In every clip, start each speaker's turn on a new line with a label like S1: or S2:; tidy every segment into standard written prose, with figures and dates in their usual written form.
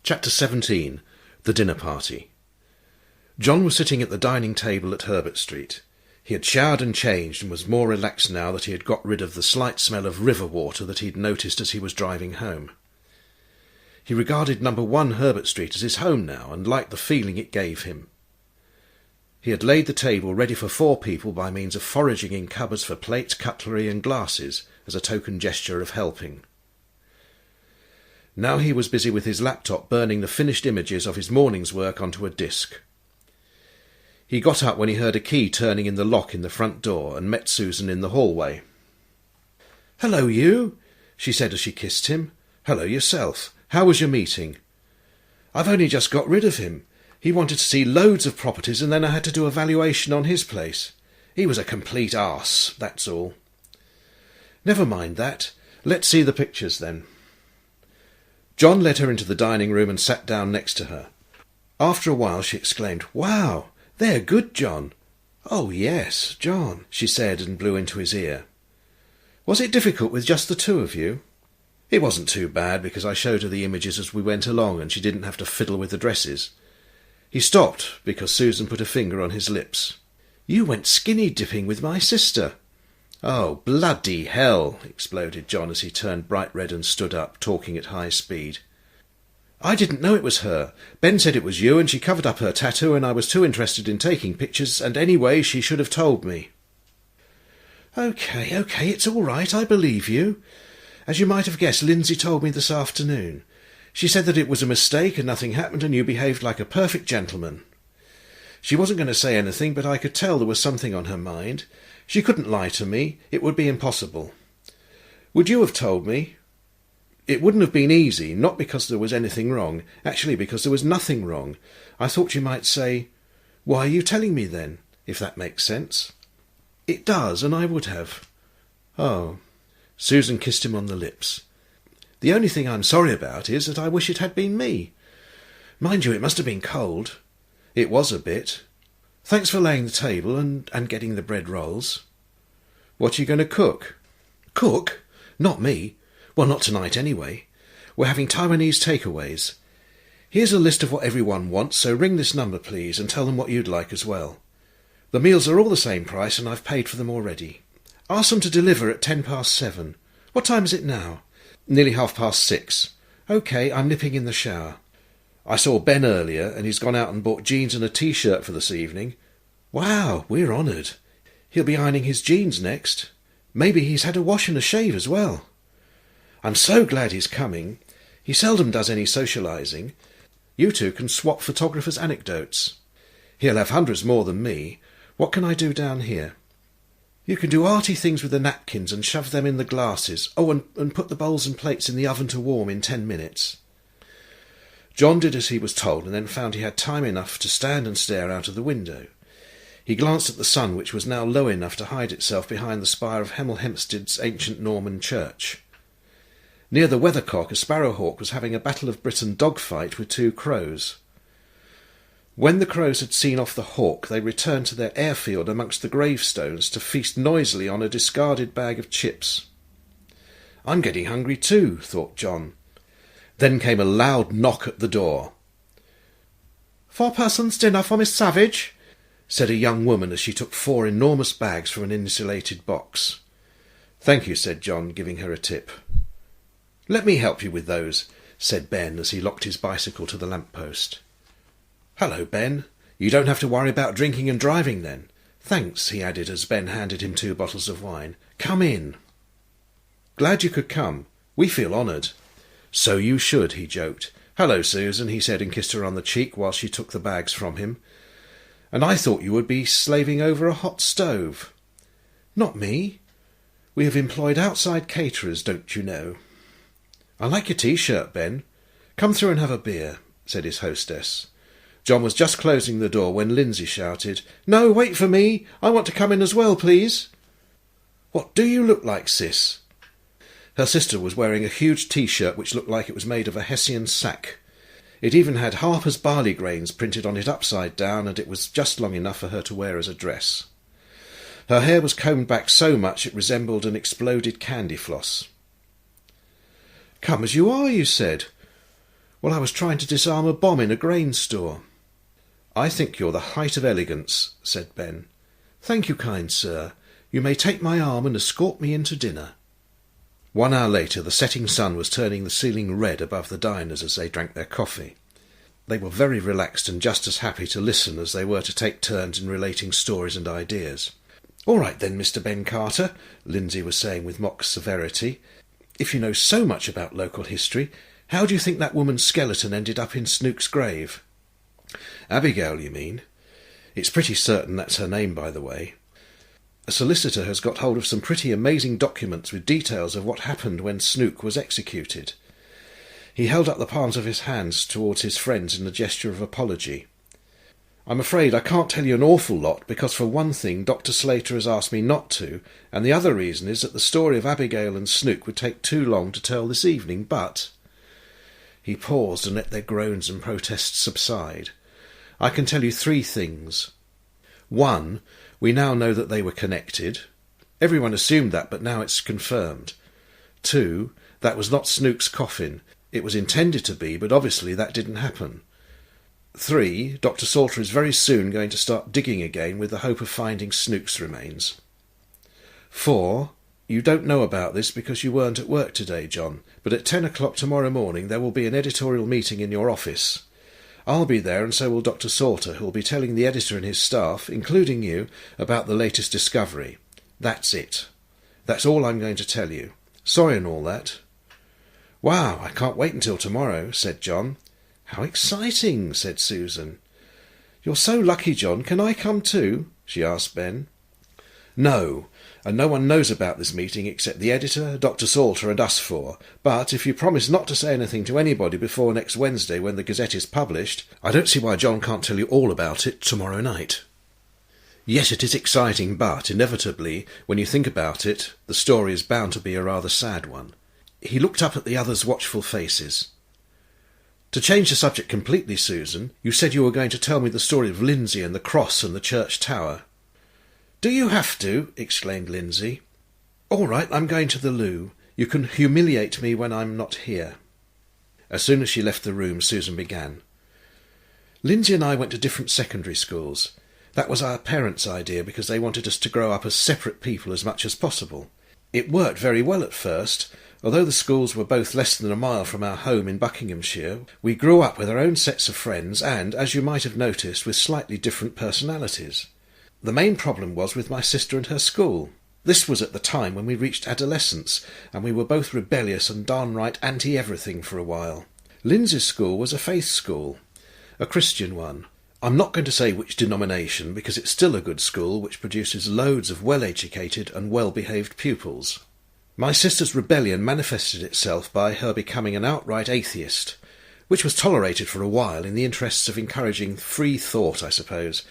S1: Chapter 17. The Dinner Party. John was sitting at the dining table at Herbert Street. He had showered and changed and was more relaxed now that he had got rid of the slight smell of river water that he had noticed as he was driving home. He regarded number 1 Herbert Street as his home now and liked the feeling it gave him. He had laid the table ready for 4 people by means of foraging in cupboards for plates, cutlery and glasses as a token gesture of helping. Now he was busy with his laptop burning the finished images of his morning's work onto a disk. He got up when he heard a key turning in the lock in the front door and met Susan in the hallway. "Hello, you," she said as she kissed him. "Hello yourself. How was your meeting?" "I've only just got rid of him. He wanted to see loads of properties and then I had to do a valuation on his place. He was a complete arse, that's all." "Never mind that. Let's see the pictures then." John led her into the dining room and sat down next to her. After a while she exclaimed, "Wow, they're good, John." "Oh, yes, John," she said and blew into his ear. "Was it difficult with just the 2 of you?" "It wasn't too bad because I showed her the images as we went along and she didn't have to fiddle with the dresses." He stopped because Susan put a finger on his lips. "You went skinny dipping with my sister." "Oh, bloody hell!" exploded John as he turned bright red and stood up, talking at high speed. "I didn't know it was her. Ben said it was you and she covered up her tattoo and I was too interested in taking pictures and anyway she should have told me." Okay, it's all right, I believe you. As you might have guessed, Lindsay told me this afternoon. She said that it was a mistake and nothing happened and you behaved like a perfect gentleman. She wasn't going to say anything, but I could tell there was something on her mind. She couldn't lie to me. It would be impossible. Would you have told me? It wouldn't have been easy, not because there was anything wrong, actually because there was nothing wrong. I thought you might say, "Why are you telling me then?" if that makes sense. It does, and I would have. Oh. Susan kissed him on the lips. "The only thing I'm sorry about is that I wish it had been me. Mind you, it must have been cold." "It was a bit. Thanks for laying the table and getting the bread rolls." "What are you going to cook?" "Cook? Not me. Well, not tonight anyway. We're having Taiwanese takeaways. Here's a list of what everyone wants, so ring this number please and tell them what you'd like as well. The meals are all the same price and I've paid for them already. Ask them to deliver at 7:10. What time is it now?" "Nearly 6:30. OK, I'm nipping in the shower. I saw Ben earlier and he's gone out and bought jeans and a t-shirt for this evening." "Wow, we're honoured. He'll be ironing his jeans next. Maybe he's had a wash and a shave as well. I'm so glad he's coming. He seldom does any socialising. You two can swap photographers' anecdotes. He'll have hundreds more than me. What can I do down here?" "You can do arty things with the napkins and shove them in the glasses. Oh, and put the bowls and plates in the oven to warm in 10 minutes. John did as he was told and then found he had time enough to stand and stare out of the window. He glanced at the sun, which was now low enough to hide itself behind the spire of Hemel Hempstead's ancient Norman church. Near the weathercock, a sparrowhawk was having a Battle of Britain dogfight with 2 crows. When the crows had seen off the hawk, they returned to their airfield amongst the gravestones to feast noisily on a discarded bag of chips. "I'm getting hungry too," thought John. Then came a loud knock at the door. "4 persons dinner for Miss Savage," said a young woman as she took 4 enormous bags from an insulated box. "Thank you," said John, giving her a tip. "Let me help you with those," said Ben as he locked his bicycle to the lamp-post. "Hello, Ben. You don't have to worry about drinking and driving then. Thanks," he added as Ben handed him 2 bottles of wine. "Come in." "Glad you could come. We feel honoured." "So you should," he joked. "Hello, Susan," he said and kissed her on the cheek while she took the bags from him. "And I thought you would be slaving over a hot stove." "Not me. We have employed outside caterers, don't you know." "I like your t-shirt, Ben. Come through and have a beer," said his hostess. John was just closing the door when Lindsay shouted, "No, wait for me. I want to come in as well, please." "What do you look like, sis?" Her sister was wearing a huge t-shirt which looked like it was made of a Hessian sack. It even had Harper's barley grains printed on it upside down, and it was just long enough for her to wear as a dress. Her hair was combed back so much it resembled an exploded candy floss. "Come as you are," you said. Well, I was trying to disarm a bomb in a grain store. I think you're the height of elegance, said Ben. Thank you, kind sir. You may take my arm and escort me in to dinner. 1 hour later, the setting sun was turning the ceiling red above the diners as they drank their coffee. They were very relaxed and just as happy to listen as they were to take turns in relating stories and ideas. All right then, Mr. Ben Carter, Lindsay was saying with mock severity. If you know so much about local history, how do you think that woman's skeleton ended up in Snook's grave? Abigail, you mean? It's pretty certain that's her name, by the way. A solicitor has got hold of some pretty amazing documents with details of what happened when Snook was executed. He held up the palms of his hands towards his friends in a gesture of apology. I'm afraid I can't tell you an awful lot because, for one thing, Dr. Slater has asked me not to, and the other reason is that the story of Abigail and Snook would take too long to tell this evening, but... He paused and let their groans and protests subside. I can tell you 3 things. 1, we now know that they were connected. Everyone assumed that, but now it's confirmed. 2, that was not Snook's coffin. It was intended to be, but obviously that didn't happen. 3, Dr. Salter is very soon going to start digging again with the hope of finding Snook's remains. 4, you don't know about this because you weren't at work today, John, but at 10 o'clock tomorrow morning there will be an editorial meeting in your office. I'll be there, and so will Dr. Salter, who'll be telling the editor and his staff, including you, about the latest discovery. That's it. That's all I'm going to tell you. Sorry and all that. Wow, I can't wait until tomorrow, said John. How exciting, said Susan. You're so lucky, John. Can I come too? She asked Ben. No, and no one knows about this meeting except the editor, Dr. Salter and us 4. But if you promise not to say anything to anybody before next Wednesday when the Gazette is published, I don't see why John can't tell you all about it tomorrow night. Yes, it is exciting, but inevitably, when you think about it, the story is bound to be a rather sad one. He looked up at the others' watchful faces. To change the subject completely, Susan, you said you were going to tell me the story of Lindsay and the cross and the church tower. Do you have to? Exclaimed Lindsay. All right, I'm going to the loo. You can humiliate me when I'm not here. As soon as she left the room, Susan began. Lindsay and I went to different secondary schools. That was our parents' idea because they wanted us to grow up as separate people as much as possible. It worked very well at first. Although the schools were both less than a mile from our home in Buckinghamshire, we grew up with our own sets of friends and, as you might have noticed, with slightly different personalities. The main problem was with my sister and her school. This was at the time when we reached adolescence, and we were both rebellious and downright anti-everything for a while. Lindsay's school was a faith school, a Christian one. I'm not going to say which denomination, because it's still a good school which produces loads of well-educated and well-behaved pupils. My sister's rebellion manifested itself by her becoming an outright atheist, which was tolerated for a while in the interests of encouraging free thought, I suppose.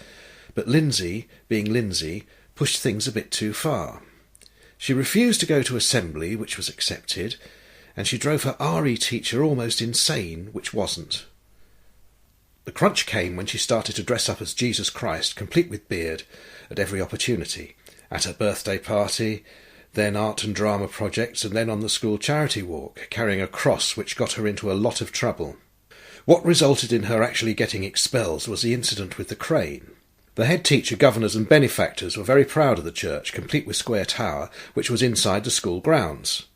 S1: But Lindsay, being Lindsay, pushed things a bit too far. She refused to go to assembly, which was accepted, and she drove her RE teacher almost insane, which wasn't. The crunch came when she started to dress up as Jesus Christ, complete with beard, at every opportunity, at her birthday party, then art and drama projects, and then on the school charity walk, carrying a cross which got her into a lot of trouble. What resulted in her actually getting expelled was the incident with the crane. The head teacher, governors and benefactors were very proud of the church, complete with square tower, which was inside the school grounds.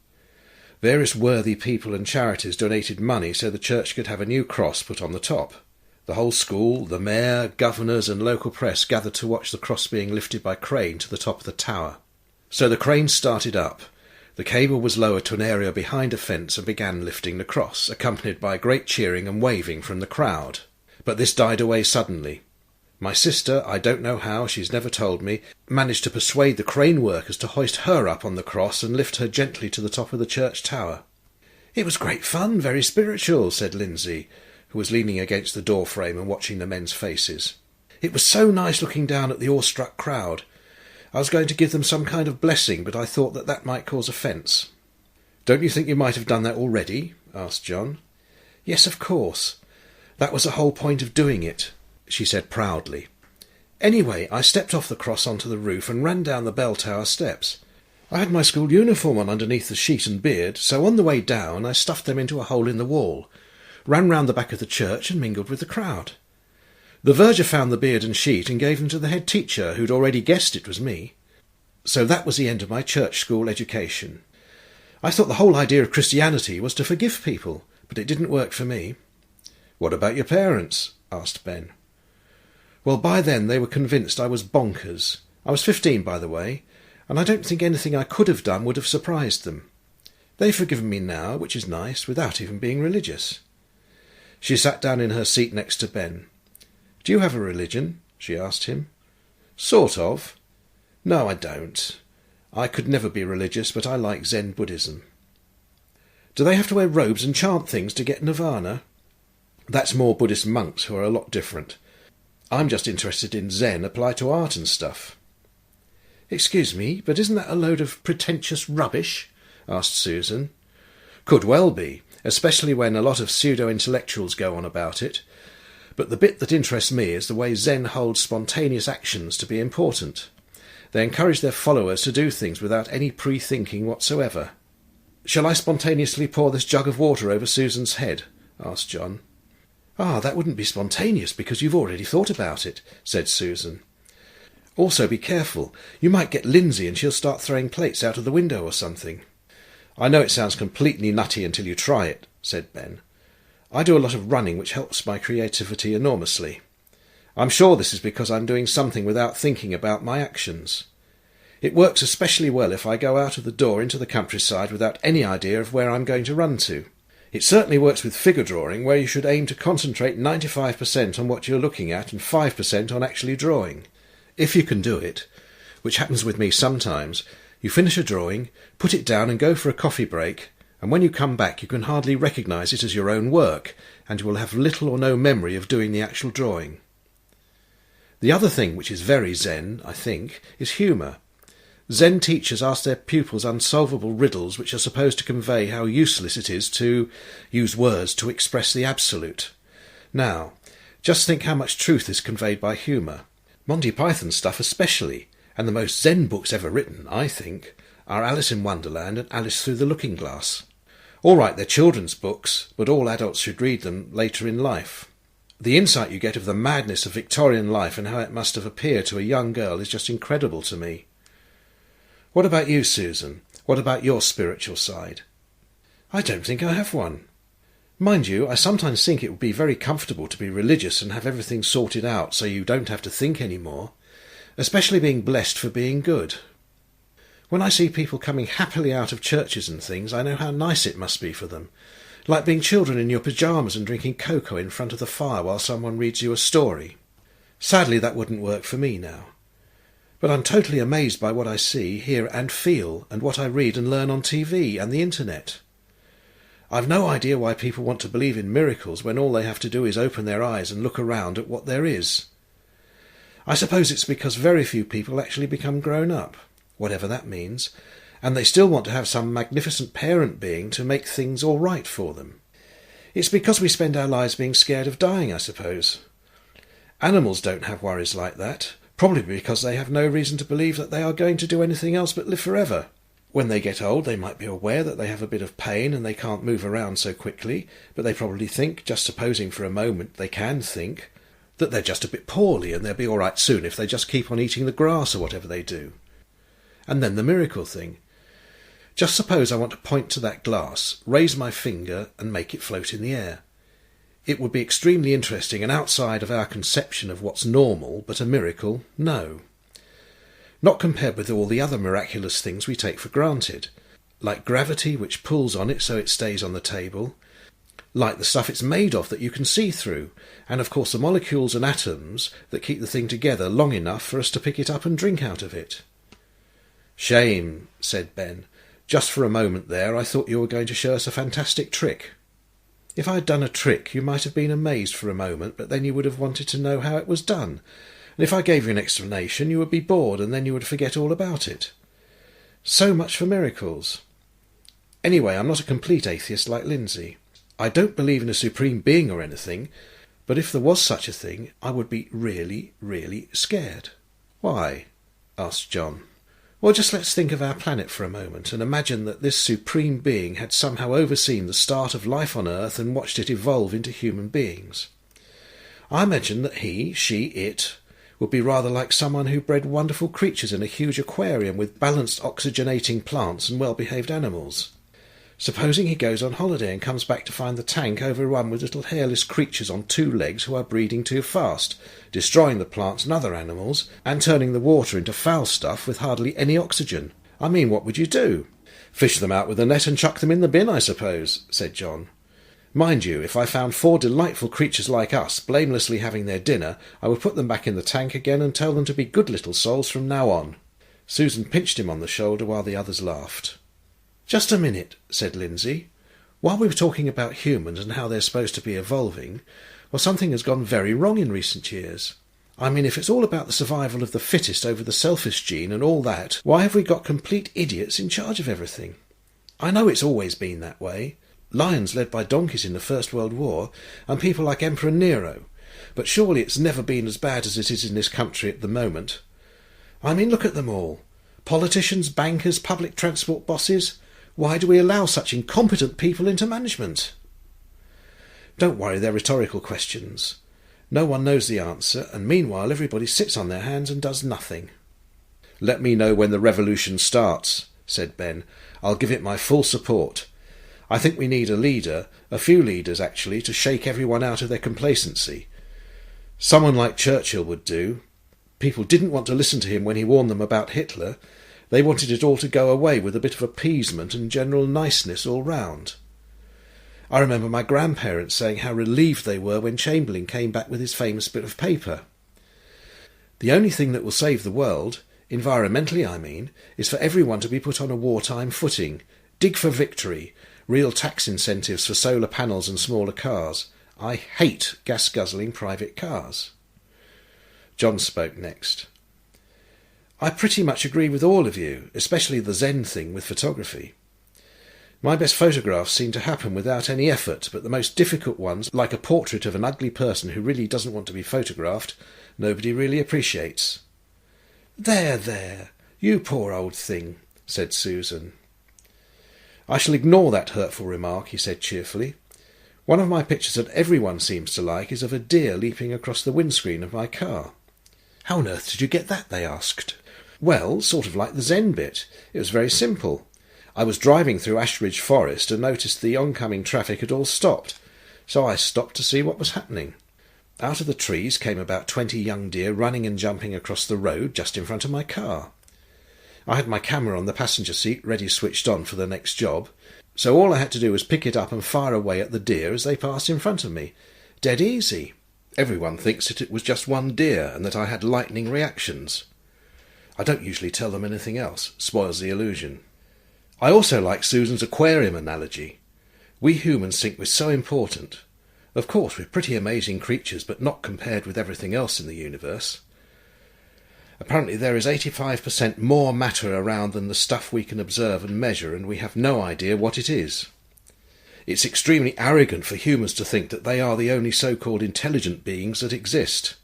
S1: Various worthy people and charities donated money so the church could have a new cross put on the top. The whole school, the mayor, governors and local press gathered to watch the cross being lifted by crane to the top of the tower. So the crane started up. The cable was lowered to an area behind a fence and began lifting the cross, accompanied by great cheering and waving from the crowd. But this died away suddenly. My sister, I don't know how, she's never told me, managed to persuade the crane workers to hoist her up on the cross and lift her gently to the top of the church tower. It was great fun, very spiritual, said Lindsay, who was leaning against the door frame and watching the men's faces. It was so nice looking down at the awestruck crowd. I was going to give them some kind of blessing, but I thought that might cause offence. Don't you think you might have done that already? Asked John. Yes, of course. That was the whole point of doing it, she said proudly. Anyway, I stepped off the cross onto the roof and ran down the bell tower steps. I had my school uniform on underneath the sheet and beard, so on the way down I stuffed them into a hole in the wall. ran round the back of the church and mingled with the crowd. The verger found the beard and sheet and gave them to the head teacher, who'd already guessed it was me. So that was the end of my church school education. I thought the whole idea of Christianity was to forgive people, but it didn't work for me. What about your parents? Asked Ben. Well, by then they were convinced I was bonkers. I was 15, by the way, and I don't think anything I could have done would have surprised them. They've forgiven me now, which is nice, without even being religious. She sat down in her seat next to Ben. Do you have a religion? She asked him. Sort of. No, I don't. I could never be religious, but I like Zen Buddhism. Do they have to wear robes and chant things to get nirvana? That's more Buddhist monks, who are a lot different. I'm just interested in Zen applied to art and stuff. Excuse me, but isn't that a load of pretentious rubbish? Asked Susan. Could well be, especially when a lot of pseudo-intellectuals go on about it. But the bit that interests me is the way Zen holds spontaneous actions to be important. They encourage their followers to do things without any pre-thinking whatsoever. Shall I spontaneously pour this jug of water over Susan's head? Asked John. Ah, that wouldn't be spontaneous because you've already thought about it, said Susan. Also be careful. You might get Lindsay and she'll start throwing plates out of the window or something. I know it sounds completely nutty until you try it, said Ben. I do a lot of running, which helps my creativity enormously. I'm sure this is because I'm doing something without thinking about my actions. It works especially well if I go out of the door into the countryside without any idea of where I'm going to run to. It certainly works with figure drawing, where you should aim to concentrate 95% on what you're looking at and 5% on actually drawing. If you can do it, which happens with me sometimes, you finish a drawing, put it down and go for a coffee break, and when you come back you can hardly recognise it as your own work, and you will have little or no memory of doing the actual drawing. The other thing, which is very Zen, I think, is humour. Zen teachers ask their pupils unsolvable riddles which are supposed to convey how useless it is to use words to express the absolute. Now, just think how much truth is conveyed by humour. Monty Python stuff especially, and the most Zen books ever written, I think, are Alice in Wonderland and Alice Through the Looking Glass. All right, they're children's books, but all adults should read them later in life. The insight you get of the madness of Victorian life and how it must have appeared to a young girl is just incredible to me. What about you, Susan? What about your spiritual side? I don't think I have one. Mind you, I sometimes think it would be very comfortable to be religious and have everything sorted out so you don't have to think any more, especially being blessed for being good. When I see people coming happily out of churches and things, I know how nice it must be for them, like being children in your pyjamas and drinking cocoa in front of the fire while someone reads you a story. Sadly, that wouldn't work for me now. But I'm totally amazed by what I see, hear and feel, and what I read and learn on TV and the internet. I've no idea why people want to believe in miracles when all they have to do is open their eyes and look around at what there is. I suppose it's because very few people actually become grown up, whatever that means, and they still want to have some magnificent parent being to make things all right for them. It's because we spend our lives being scared of dying, I suppose. Animals don't have worries like that, probably because they have no reason to believe that they are going to do anything else but live forever. When they get old, they might be aware that they have a bit of pain and they can't move around so quickly, but they probably think, just supposing for a moment they can think, that they're just a bit poorly and they'll be all right soon if they just keep on eating the grass or whatever they do. And then the miracle thing. Just suppose I want to point to that glass, raise my finger and make it float in the air. It would be extremely interesting and outside of our conception of what's normal, but a miracle, no. Not compared with all the other miraculous things we take for granted, like gravity which pulls on it so it stays on the table, like the stuff it's made of that you can see through, and of course the molecules and atoms that keep the thing together long enough for us to pick it up and drink out of it. Shame, said Ben. Just for a moment there I thought you were going to show us a fantastic trick. If I had done a trick, you might have been amazed for a moment, but then you would have wanted to know how it was done. And if I gave you an explanation, you would be bored, and then you would forget all about it. So much for miracles. Anyway, I'm not a complete atheist like Lindsay. I don't believe in a supreme being or anything, but if there was such a thing, I would be really, really scared. Why? Asked John. Well, just let's think of our planet for a moment and imagine that this supreme being had somehow overseen the start of life on Earth and watched it evolve into human beings. I imagine that he, she, it would be rather like someone who bred wonderful creatures in a huge aquarium with balanced oxygenating plants and well-behaved animals. Supposing he goes on holiday and comes back to find the tank overrun with little hairless creatures on 2 legs who are breeding too fast, destroying the plants and other animals, and turning the water into foul stuff with hardly any oxygen. I mean, what would you do? Fish them out with a net and chuck them in the bin, I suppose, said John. Mind you, if I found 4 delightful creatures like us blamelessly having their dinner, I would put them back in the tank again and tell them to be good little souls from now on. Susan pinched him on the shoulder while the others laughed. Just a minute, said Lindsay. While we were talking about humans and how they're supposed to be evolving, well, something has gone very wrong in recent years. I mean, if it's all about the survival of the fittest over the selfish gene and all that, why have we got complete idiots in charge of everything? I know it's always been that way. Lions led by donkeys in the First World War, and people like Emperor Nero. But surely it's never been as bad as it is in this country at the moment. I mean, look at them all. Politicians, bankers, public transport bosses. Why do we allow such incompetent people into management? Don't worry, they're rhetorical questions. No one knows the answer, and meanwhile everybody sits on their hands and does nothing. Let me know when the revolution starts, said Ben. I'll give it my full support. I think we need a leader, a few leaders actually, to shake everyone out of their complacency. Someone like Churchill would do. People didn't want to listen to him when he warned them about Hitler. They wanted it all to go away with a bit of appeasement and general niceness all round. I remember my grandparents saying how relieved they were when Chamberlain came back with his famous bit of paper. The only thing that will save the world, environmentally I mean, is for everyone to be put on a wartime footing. Dig for victory. Real tax incentives for solar panels and smaller cars. I hate gas-guzzling private cars. John spoke next. I pretty much agree with all of you, especially the Zen thing with photography. My best photographs seem to happen without any effort, but the most difficult ones, like a portrait of an ugly person who really doesn't want to be photographed, nobody really appreciates. There, you poor old thing, said Susan. I shall ignore that hurtful remark, he said cheerfully. One of my pictures that everyone seems to like is of a deer leaping across the windscreen of my car. How on earth did you get that? They asked. Well, sort of like the Zen bit. It was very simple. I was driving through Ashridge Forest and noticed the oncoming traffic had all stopped, so I stopped to see what was happening. Out of the trees came about 20 young deer running and jumping across the road just in front of my car. I had my camera on the passenger seat ready switched on for the next job, so all I had to do was pick it up and fire away at the deer as they passed in front of me. Dead easy. Everyone thinks that it was just one deer and that I had lightning reactions. I don't usually tell them anything else. Spoils the illusion. I also like Susan's aquarium analogy. We humans think we're so important. Of course, we're pretty amazing creatures, but not compared with everything else in the universe. Apparently there is 85% more matter around than the stuff we can observe and measure, and we have no idea what it is. It's extremely arrogant for humans to think that they are the only so-called intelligent beings that exist.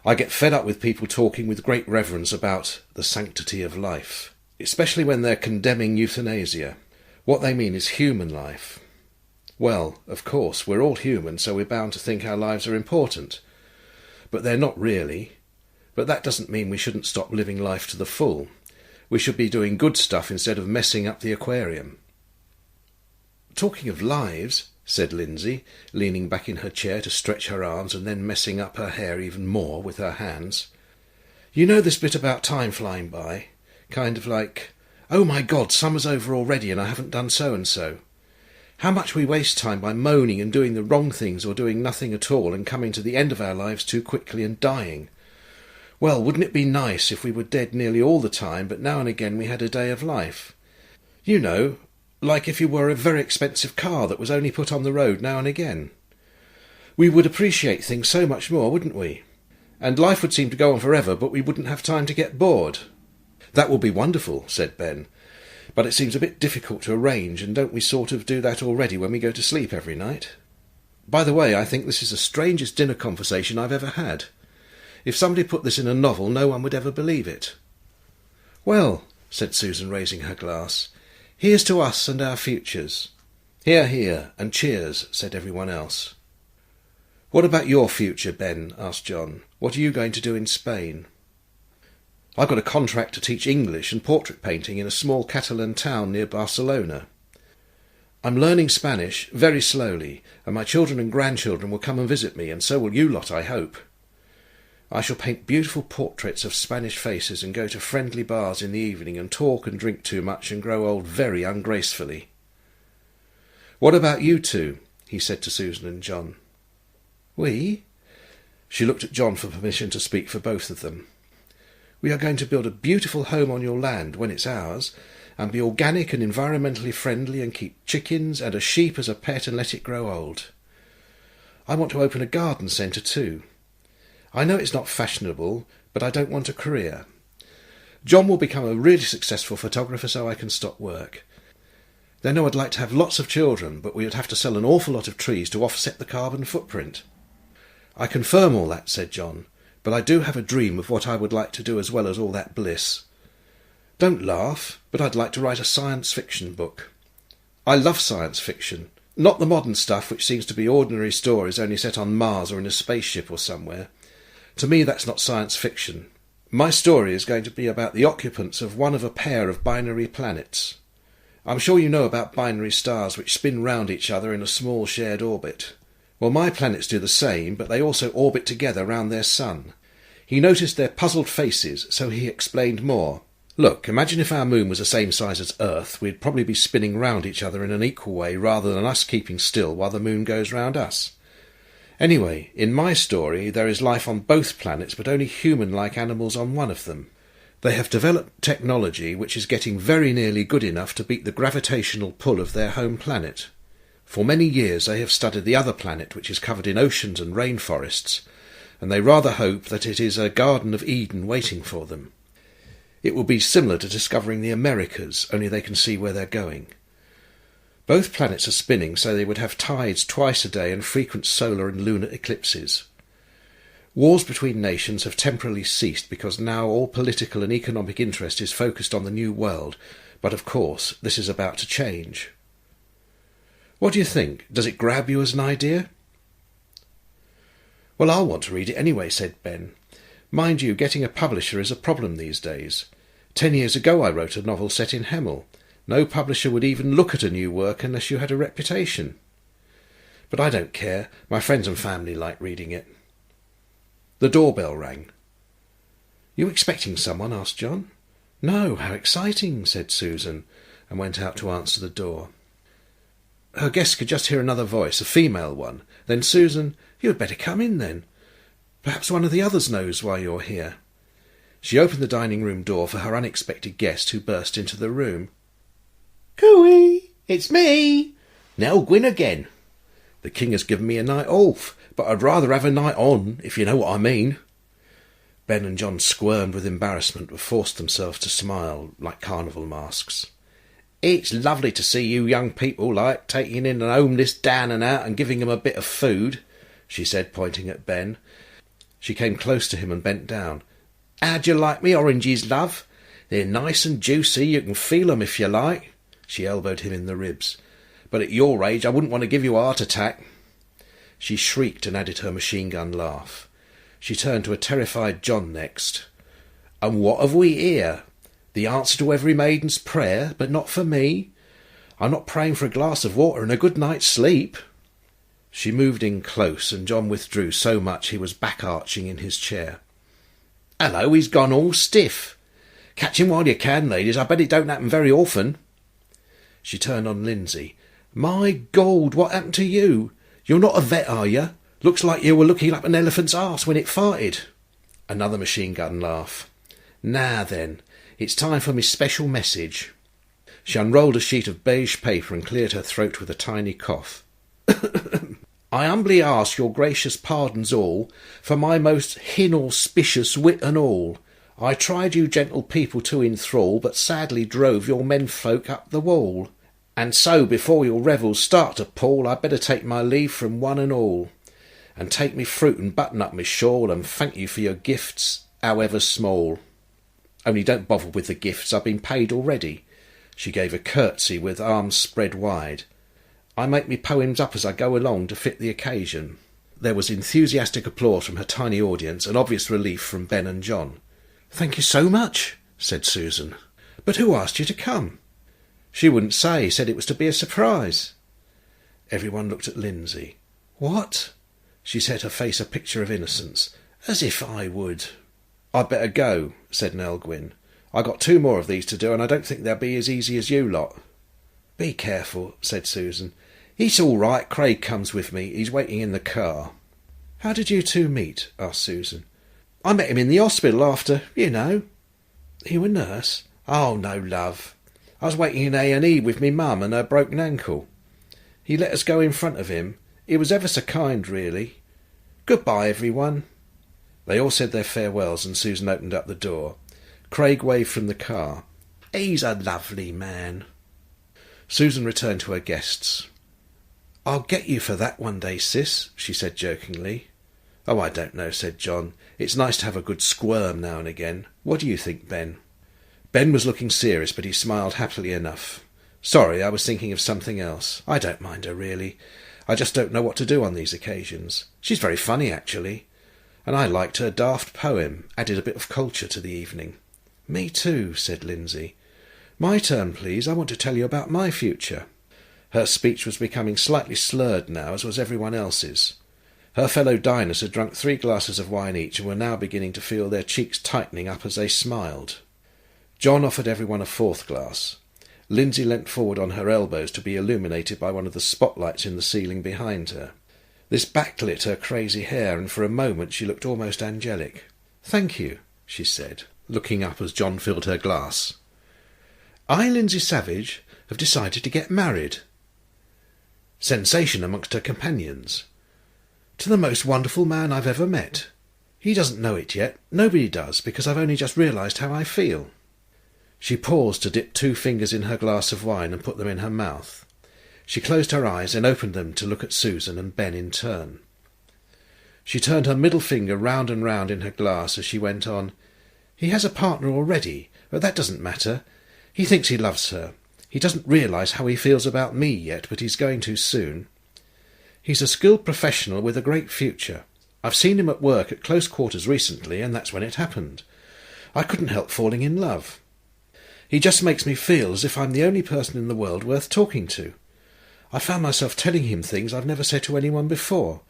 S1: I get fed up with people talking with great reverence about the sanctity of life, especially when they're condemning euthanasia. What they mean is human life. Well, of course, we're all human, so we're bound to think our lives are important. But they're not really. But that doesn't mean we shouldn't stop living life to the full. We should be doing good stuff instead of messing up the aquarium. Talking of lives, said Lindsay, leaning back in her chair to stretch her arms and then messing up her hair even more with her hands. You know this bit about time flying by? Kind of like, oh my God, summer's over already and I haven't done so-and-so. How much we waste time by moaning and doing the wrong things or doing nothing at all and coming to the end of our lives too quickly and dying. Well, wouldn't it be nice if we were dead nearly all the time, but now and again we had a day of life? You know, like if you were a very expensive car that was only put on the road now and again. We would appreciate things so much more, wouldn't we? And life would seem to go on forever, but we wouldn't have time to get bored. That would be wonderful, said Ben. But it seems a bit difficult to arrange, and don't we sort of do that already when we go to sleep every night? By the way, I think this is the strangest dinner conversation I've ever had. If somebody put this in a novel, no one would ever believe it. "Well," said Susan, raising her glass, "here's to us and our futures." "Hear, hear, and cheers," said everyone else. "What about your future, Ben?" asked John. "What are you going to do in Spain?" "I've got a contract to teach English and portrait painting in a small Catalan town near Barcelona. I'm learning Spanish very slowly, and my children and grandchildren will come and visit me, and so will you lot, I hope. I shall paint beautiful portraits of Spanish faces and go to friendly bars in the evening and talk and drink too much and grow old very ungracefully." "What about you two?" he said to Susan and John. "We?" She looked at John for permission to speak for both of them. "We are going to build a beautiful home on your land when it's ours, and be organic and environmentally friendly and keep chickens and a sheep as a pet and let it grow old. I want to open a garden centre too. I know it's not fashionable, but I don't want a career. John will become a really successful photographer so I can stop work. They know I'd like to have lots of children, but we would have to sell an awful lot of trees to offset the carbon footprint." "I confirm all that," said John, "but I do have a dream of what I would like to do as well as all that bliss. Don't laugh, but I'd like to write a science fiction book. I love science fiction, not the modern stuff which seems to be ordinary stories only set on Mars or in a spaceship or somewhere. To me that's not science fiction. My story is going to be about the occupants of one of a pair of binary planets. I'm sure you know about binary stars which spin round each other in a small shared orbit. Well, my planets do the same, but they also orbit together round their sun. He noticed their puzzled faces, so he explained more. Look, imagine if our moon was the same size as Earth, we'd probably be spinning round each other in an equal way rather than us keeping still while the moon goes round us. Anyway, in my story there is life on both planets, but only human-like animals on one of them. They have developed technology which is getting very nearly good enough to beat the gravitational pull of their home planet. For many years they have studied the other planet, which is covered in oceans and rainforests, and they rather hope that it is a Garden of Eden waiting for them. It will be similar to discovering the Americas, only they can see where they're going. Both planets are spinning, so they would have tides twice a day and frequent solar and lunar eclipses. Wars between nations have temporarily ceased because now all political and economic interest is focused on the new world, but of course this is about to change. What do you think? Does it grab you as an idea?" "Well, I'll want to read it anyway," said Ben. "Mind you, getting a publisher is a problem these days. 10 years ago I wrote a novel set in Hemel. No publisher would even look at a new work unless you had a reputation. But I don't care. My friends and family like reading it." The doorbell rang. "You expecting someone?" asked John. "No, how exciting," said Susan, and went out to answer the door. Her guest could just hear another voice, a female one. Then Susan, "You had better come in then. Perhaps one of the others knows why you're here." She opened the dining room door for her unexpected guest, who burst into the room. "Cooey, it's me. Now Gwyn again. The king has given me a night off, but I'd rather have a night on, if you know what I mean." Ben and John squirmed with embarrassment, but forced themselves to smile like carnival masks. "It's lovely to see you young people taking in an homeless down and out and giving him a bit of food," she said, pointing at Ben. She came close to him and bent down. "How'd you like me oranges, love? They're nice and juicy, you can feel 'em if you like." She elbowed him in the ribs. "But at your age I wouldn't want to give you a heart attack." She shrieked and added her machine-gun laugh. She turned to a terrified John next. "And what have we here? The answer to every maiden's prayer, but not for me. I'm not praying for a glass of water and a good night's sleep." She moved in close, and John withdrew so much he was back-arching in his chair. "Hello, he's gone all stiff. Catch him while you can, ladies. I bet it don't happen very often." She turned on Lindsay. "My God, what happened to you? You're not a vet, are you? Looks like you were looking up an elephant's arse when it farted." Another machine-gun laugh. "Now then, it's time for my special message." She unrolled a sheet of beige paper and cleared her throat with a tiny cough. "I humbly ask your gracious pardons all for my most inauspicious wit and all. I tried you gentle people to enthrall, but sadly drove your menfolk up the wall. And so, before your revels start to pall, I'd better take my leave from one and all, and take me fruit and button up my shawl, and thank you for your gifts, however small." Only don't bother with the gifts, I've been paid already." She gave a curtsy with arms spread wide. "I make me poems up as I go along to fit the occasion." There was enthusiastic applause from her tiny audience and obvious relief from Ben and John. "Thank you so much," said Susan. "But who asked you to come?" "She wouldn't say, said it was to be a surprise." Everyone looked at Lindsay. "What?" She said, her face a picture of innocence. "As if I would." "I'd better go," said Nell Gwynn. "I got 2 more of these to do, and I don't think they'll be as easy as you lot." "Be careful," said Susan. "It's all right. Craig comes with me. He's waiting in the car." "How did you 2 meet?" asked Susan. "I met him in the hospital after, you know." "You a nurse?" "Oh, no, love. I was waiting in A&E with me mum and her broken ankle. He let us go in front of him. He was ever so kind, really. Goodbye, everyone." They all said their farewells and Susan opened up the door. Craig waved from the car. "He's a lovely man." Susan returned to her guests. "I'll get you for that one day, sis," she said jokingly. "Oh, I don't know," said John. "It's nice to have a good squirm now and again. What do you think, Ben?" Ben was looking serious, but he smiled happily enough. "Sorry, I was thinking of something else. I don't mind her, really. I just don't know what to do on these occasions. She's very funny, actually. And I liked her daft poem, added a bit of culture to the evening." "Me too," said Lindsay. "My turn, please. I want to tell you about my future." Her speech was becoming slightly slurred now, as was everyone else's. Her fellow diners had drunk 3 glasses of wine each and were now beginning to feel their cheeks tightening up as they smiled. John offered everyone a 4th glass. Lindsay leant forward on her elbows to be illuminated by one of the spotlights in the ceiling behind her. This backlit her crazy hair, and for a moment she looked almost angelic. "Thank you," she said, looking up as John filled her glass. "I, Lindsay Savage, have decided to get married." Sensation amongst her companions. "To the most wonderful man I've ever met. He doesn't know it yet. Nobody does, because I've only just realised how I feel." She paused to dip 2 fingers in her glass of wine and put them in her mouth. She closed her eyes and opened them to look at Susan and Ben in turn. She turned her middle finger round and round in her glass as she went on. "He has a partner already, but that doesn't matter. He thinks he loves her. He doesn't realise how he feels about me yet, but he's going to soon. He's a skilled professional with a great future. I've seen him at work at close quarters recently, and that's when it happened. I couldn't help falling in love. He just makes me feel as if I'm the only person in the world worth talking to. I found myself telling him things I've never said to anyone before.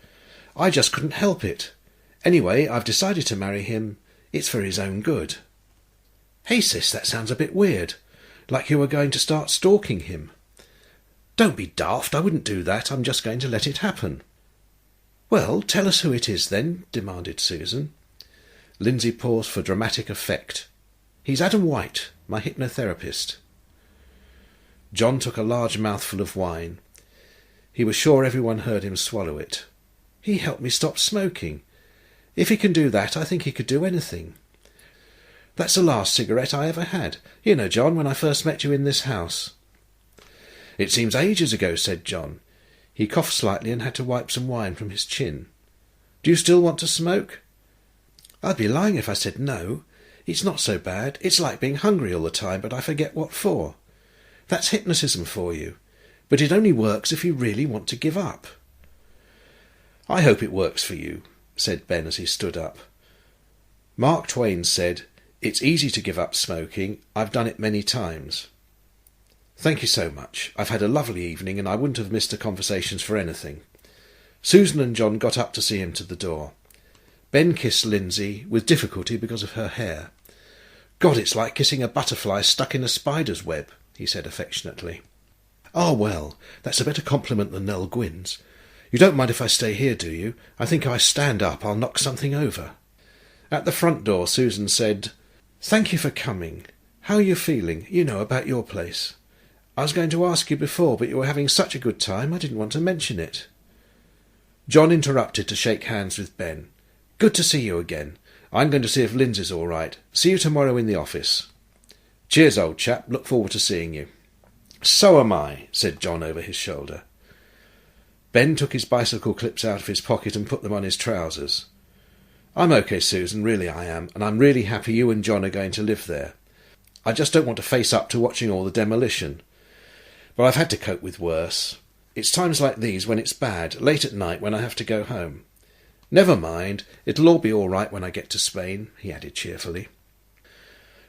S1: I just couldn't help it. Anyway, I've decided to marry him. It's for his own good." "Hey, sis, that sounds a bit weird. Like you were going to start stalking him." "Don't be daft. I wouldn't do that. I'm just going to let it happen." "Well, tell us who it is, then," demanded Susan. Lindsay paused for dramatic effect. "He's Adam Wright, my hypnotherapist." John took a large mouthful of wine. He was sure everyone heard him swallow it. "He helped me stop smoking. If he can do that, I think he could do anything. That's the last cigarette I ever had. You know, John, when I first met you in this house." "It seems ages ago," said John. He coughed slightly and had to wipe some wine from his chin. "Do you still want to smoke?" "I'd be lying if I said no. It's not so bad. It's like being hungry all the time, but I forget what for. That's hypnotism for you. But it only works if you really want to give up." "I hope it works for you," said Ben as he stood up. "Mark Twain said, 'It's easy to give up smoking. I've done it many times.' Thank you so much. I've had a lovely evening, and I wouldn't have missed the conversations for anything." Susan and John got up to see him to the door. Ben kissed Lindsay, with difficulty because of her hair. "God, it's like kissing a butterfly stuck in a spider's web," he said affectionately. "Oh, well, that's a better compliment than Nell Gwyn's. You don't mind if I stay here, do you? I think if I stand up I'll knock something over." At the front door Susan said, "Thank you for coming. How are you feeling, about your place? I was going to ask you before, but you were having such a good time I didn't want to mention it." John interrupted to shake hands with Ben. "Good to see you again. I'm going to see if Lindsay's all right. See you tomorrow in the office." "Cheers, old chap. Look forward to seeing you." "So am I," said John over his shoulder. Ben took his bicycle clips out of his pocket and put them on his trousers. I'm okay, Susan, really I am, and I'm really happy you and John are going to live there. I just don't want to face up to watching all the demolition. But I've had to cope with worse. It's times like these when it's bad, late at night when I have to go home. Never mind, it'll all be all right when I get to Spain, he added cheerfully.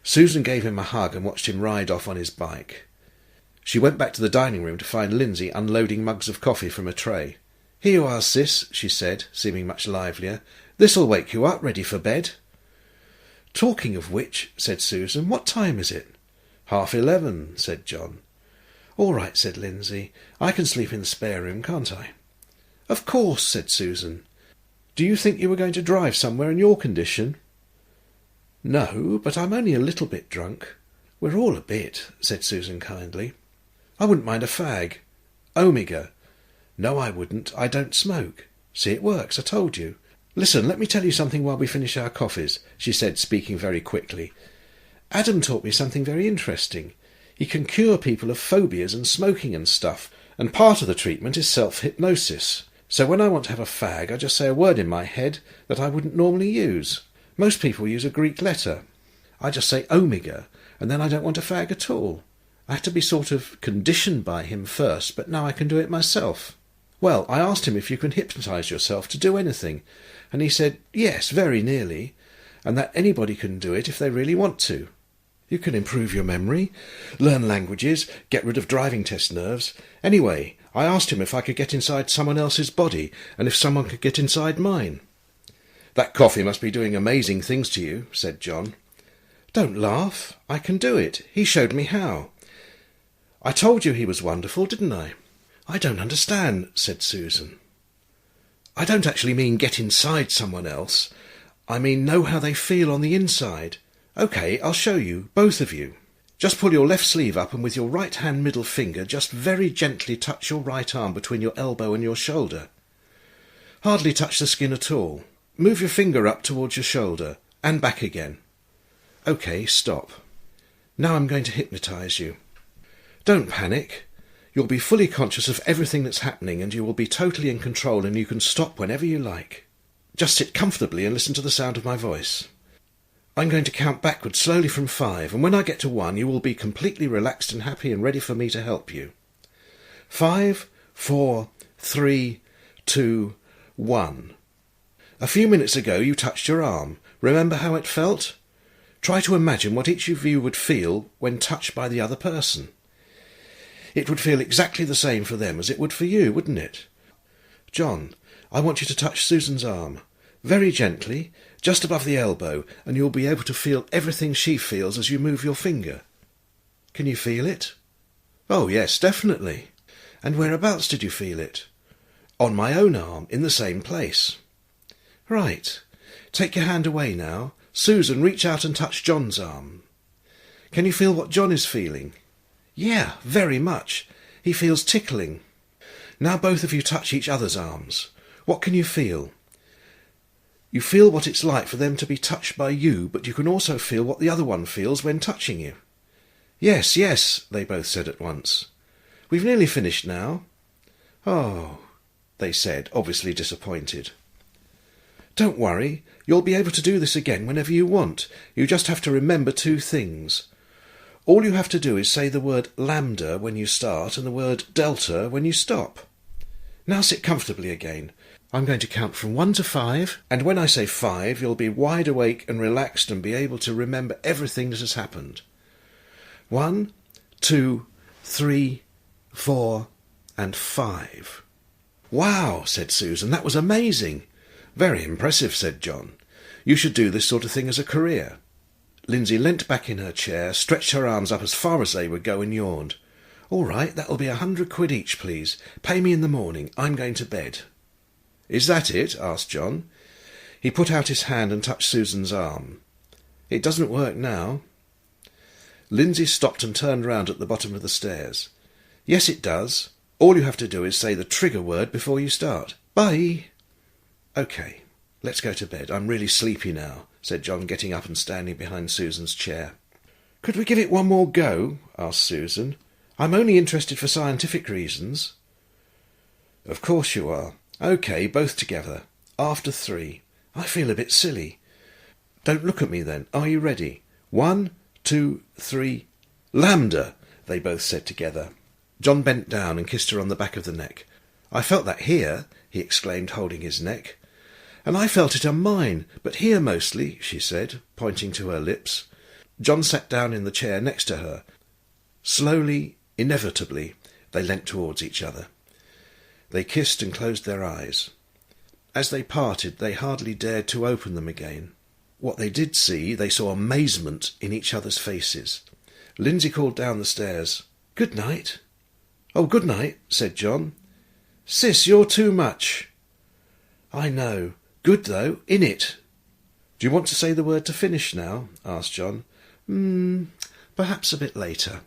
S1: Susan gave him a hug and watched him ride off on his bike. She went back to the dining room to find Lindsay unloading mugs of coffee from a tray. "Here you are, sis," she said, seeming much livelier. "This'll wake you up, ready for bed." "Talking of which," said Susan, "what time is it?" 11:30, said John. "All right," said Lindsay. "I can sleep in the spare room, can't I?" "Of course," said Susan. "Do you think you were going to drive somewhere in your condition?" "No, but I'm only a little bit drunk." "We're all a bit," said Susan kindly. "I wouldn't mind a fag. Omega." "No, I wouldn't. I don't smoke. See, it works, I told you. Listen, let me tell you something while we finish our coffees," she said, speaking very quickly. "Adam taught me something very interesting. He can cure people of phobias and smoking and stuff, and part of the treatment is self-hypnosis. So when I want to have a fag, I just say a word in my head that I wouldn't normally use. Most people use a Greek letter. I just say omega, and then I don't want a fag at all. I had to be sort of conditioned by him first, but now I can do it myself. Well, I asked him if you can hypnotise yourself to do anything, and he said, yes, very nearly, and that anybody can do it if they really want to. You can improve your memory, learn languages, get rid of driving test nerves. Anyway, I asked him if I could get inside someone else's body, and if someone could get inside mine." "That coffee must be doing amazing things to you," said John. "Don't laugh. I can do it. He showed me how. I told you he was wonderful, didn't I?" "I don't understand," said Susan. "I don't actually mean get inside someone else. I mean know how they feel on the inside. OK, I'll show you, both of you. Just pull your left sleeve up and with your right hand middle finger just very gently touch your right arm between your elbow and your shoulder. Hardly touch the skin at all. Move your finger up towards your shoulder and back again. OK, stop. Now I'm going to hypnotise you. Don't panic. You'll be fully conscious of everything that's happening and you will be totally in control and you can stop whenever you like. Just sit comfortably and listen to the sound of my voice. I'm going to count backwards slowly from 5, and when I get to 1 you will be completely relaxed and happy and ready for me to help you. 5, 4, 3, 2, 1. A few minutes ago you touched your arm. Remember how it felt? Try to imagine what each of you would feel when touched by the other person. It would feel exactly the same for them as it would for you, wouldn't it? John, I want you to touch Susan's arm. Very gently, just above the elbow, and you'll be able to feel everything she feels as you move your finger. Can you feel it? Oh, yes, definitely. And whereabouts did you feel it? On my own arm, in the same place. Right. Take your hand away now. Susan, reach out and touch John's arm. Can you feel what John is feeling? Yeah, very much. He feels tickling. Now both of you touch each other's arms. What can you feel? You feel what it's like for them to be touched by you, but you can also feel what the other one feels when touching you. Yes, yes, they both said at once. We've nearly finished now. Oh, they said, obviously disappointed. Don't worry, you'll be able to do this again whenever you want. You just have to remember 2 things. All you have to do is say the word lambda when you start and the word delta when you stop. Now sit comfortably again. I'm going to count from 1 to 5, and when I say 5, you'll be wide awake and relaxed and be able to remember everything that has happened. 1, 2, 3, 4, and 5. Wow, said Susan, that was amazing. Very impressive, said John. You should do this sort of thing as a career. Lindsay leant back in her chair, stretched her arms up as far as they would go and yawned. All right, that'll be 100 quid each, please. Pay me in the morning. I'm going to bed. Is that it? Asked John. He put out his hand and touched Susan's arm. It doesn't work now. Lindsay stopped and turned round at the bottom of the stairs. Yes, it does. All you have to do is say the trigger word before you start. Bye. OK, let's go to bed. I'm really sleepy now, said John, getting up and standing behind Susan's chair. Could we give it one more go? Asked Susan. I'm only interested for scientific reasons. Of course you are. OK, both together. After 3. I feel a bit silly. Don't look at me then. Are you ready? 1, 2, 3... Lambda! They both said together. John bent down and kissed her on the back of the neck. I felt that here, he exclaimed, holding his neck. And I felt it on mine, but here mostly, she said, pointing to her lips. John sat down in the chair next to her. Slowly, inevitably, they leant towards each other. They kissed and closed their eyes. As they parted, they hardly dared to open them again. What they did see, they saw amazement in each other's faces. Lindsay called down the stairs, "Good night." "Oh, good night," said John. "Sis, you're too much." "I know. Good, though, innit?" "Do you want to say the word to finish now?" asked John. Perhaps a bit later."